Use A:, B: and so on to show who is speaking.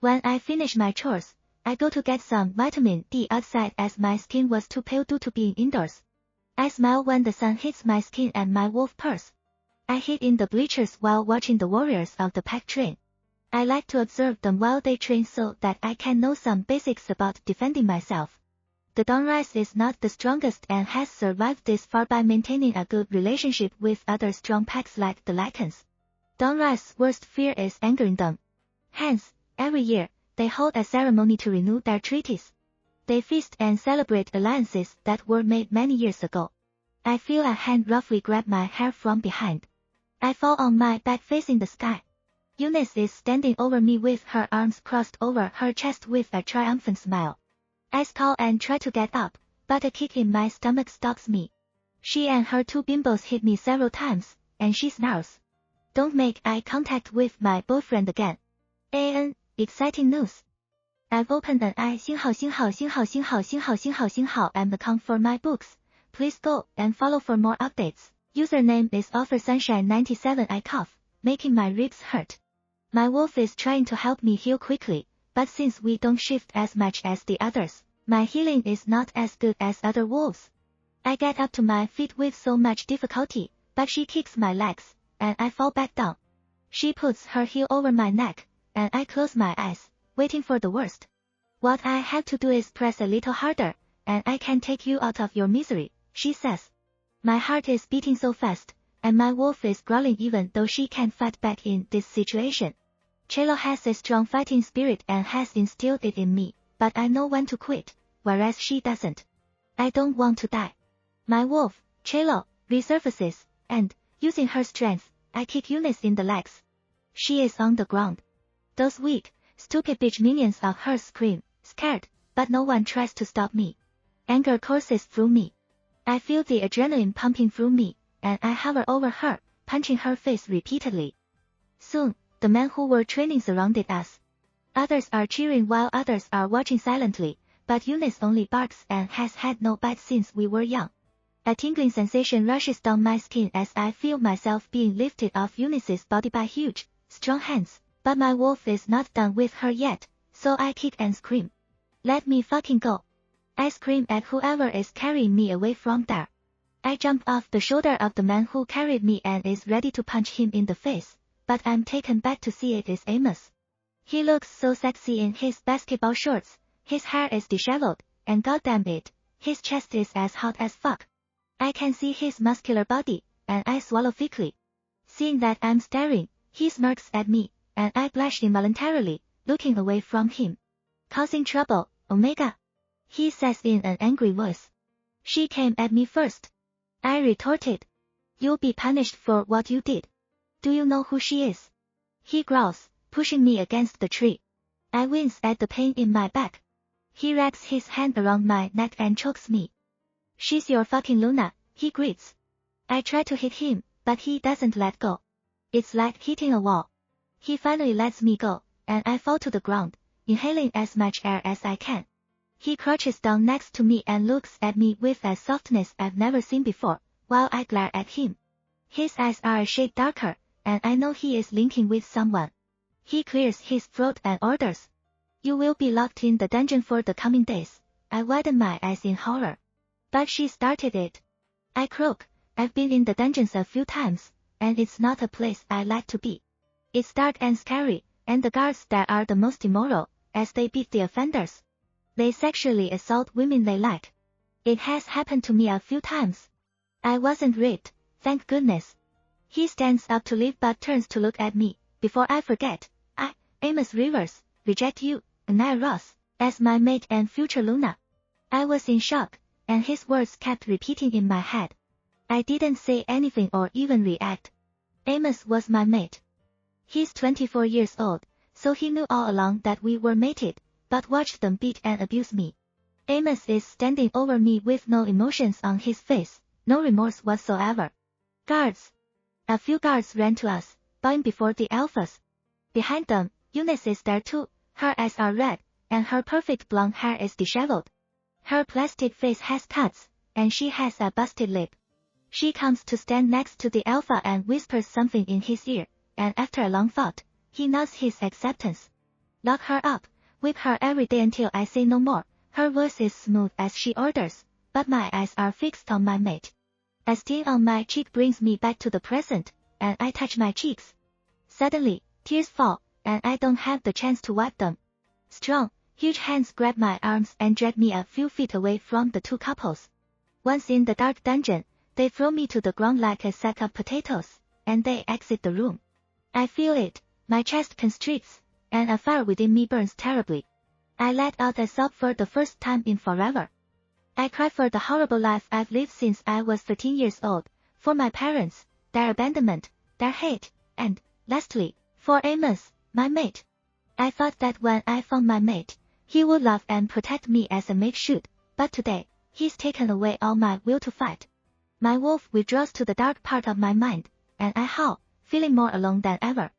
A: When I finish my chores, I go to get some vitamin D outside as my skin was too pale due to being indoors. I smile when the sun hits my skin and my wolf purrs. I hid in the bleachers while watching the warriors of the pack train. I like to observe them while they train so that I can know some basics about defending myself. The Dawnrise is not the strongest and has survived this far by maintaining a good relationship with other strong packs like the Lycans. Dawnrise's worst fear is angering them. Hence, every year, they hold a ceremony to renew their treaties. They feast and celebrate alliances that were made many years ago. I feel a hand roughly grab my hair from behind. I fall on my back facing the sky. Eunice is standing over me with her arms crossed over her chest with a triumphant smile. I scowl and try to get up, but a kick in my stomach stops me. She and her two bimbos hit me several times, and she snarls. Don't make eye contact with my boyfriend again. Exciting news. I've opened an eye. 星好星好星好星好星好星好星好 and account for my books. Please go and follow for more updates. Username is offersunshine97. I cough, making my ribs hurt. My wolf is trying to help me heal quickly, but since we don't shift as much as the others, my healing is not as good as other wolves. I get up to my feet with so much difficulty, but she kicks my legs, and I fall back down. She puts her heel over my neck, and I close my eyes, waiting for the worst. What I have to do is press a little harder, and I can take you out of your misery, she says. My heart is beating so fast, and my wolf is growling even though she can't fight back in this situation. Chelo has a strong fighting spirit and has instilled it in me, but I know when to quit, whereas she doesn't. I don't want to die. My wolf, Chelo, resurfaces, and, using her strength, I kick Eunice in the legs. She is on the ground. Those weak, stupid bitch minions of hers scream, scared, but no one tries to stop me. Anger courses through me. I feel the adrenaline pumping through me, and I hover over her, punching her face repeatedly. Soon, the men who were training surrounded us. Others are cheering while others are watching silently, but Eunice only barks and has had no bites since we were young. A tingling sensation rushes down my skin as I feel myself being lifted off Eunice's body by huge, strong hands, but my wolf is not done with her yet, so I kick and scream. Let me fucking go. I scream at whoever is carrying me away from there. I jump off the shoulder of the man who carried me and is ready to punch him in the face, but I'm taken back to see it is Amos. He looks so sexy in his basketball shorts, his hair is disheveled, and goddamn it, his chest is as hot as fuck. I can see his muscular body, and I swallow thickly. Seeing that I'm staring, he smirks at me, and I blush involuntarily, looking away from him. Causing trouble, Omega? He says in an angry voice. She came at me first. I retorted. You'll be punished for what you did. Do you know who she is? He growls, pushing me against the tree. I wince at the pain in my back. He wraps his hand around my neck and chokes me. She's your fucking Luna, he grits. I try to hit him, but he doesn't let go. It's like hitting a wall. He finally lets me go, and I fall to the ground, inhaling as much air as I can. He crouches down next to me and looks at me with a softness I've never seen before, while I glare at him. His eyes are a shade darker, and I know he is linking with someone. He clears his throat and orders. You will be locked in the dungeon for the coming days. I widen my eyes in horror. But she started it. I croak. I've been in the dungeons a few times, and it's not a place I like to be. It's dark and scary, and the guards there are the most immoral, as they beat the offenders. They sexually assault women they like. It has happened to me a few times. I wasn't raped, thank goodness. He stands up to leave but turns to look at me. Before I forget, I, Amos Rivers, reject you, Anaya Ross, as my mate and future Luna. I was in shock, and his words kept repeating in my head. I didn't say anything or even react. Amos was my mate. He's 24 years old, so he knew all along that we were mated, but watched them beat and abuse me. Amos is standing over me with no emotions on his face, no remorse whatsoever. Guards. A few guards ran to us, bowing before the alphas. Behind them, Eunice is there too. Her eyes are red, and her perfect blonde hair is disheveled. Her plastic face has cuts, and she has a busted lip. She comes to stand next to the alpha and whispers something in his ear, and after a long thought, he nods his acceptance. lock her up, whip her every day until I say no more. Her voice is smooth as she orders, but my eyes are fixed on my mate. A sting on my cheek brings me back to the present, and I touch my cheeks. Suddenly, tears fall, and I don't have the chance to wipe them. Strong, huge hands grab my arms and drag me a few feet away from the two couples. Once in the dark dungeon, they throw me to the ground like a sack of potatoes, and they exit the room. I feel it, my chest constricts, and a fire within me burns terribly. I let out a sob for the first time in forever. I cry for the horrible life I've lived since I was 13 years old, for my parents, their abandonment, their hate, and, lastly, for Amos, my mate. I thought that when I found my mate, he would love and protect me as a mate should, but today, he's taken away all my will to fight. My wolf withdraws to the dark part of my mind, and I howl, feeling more alone than ever.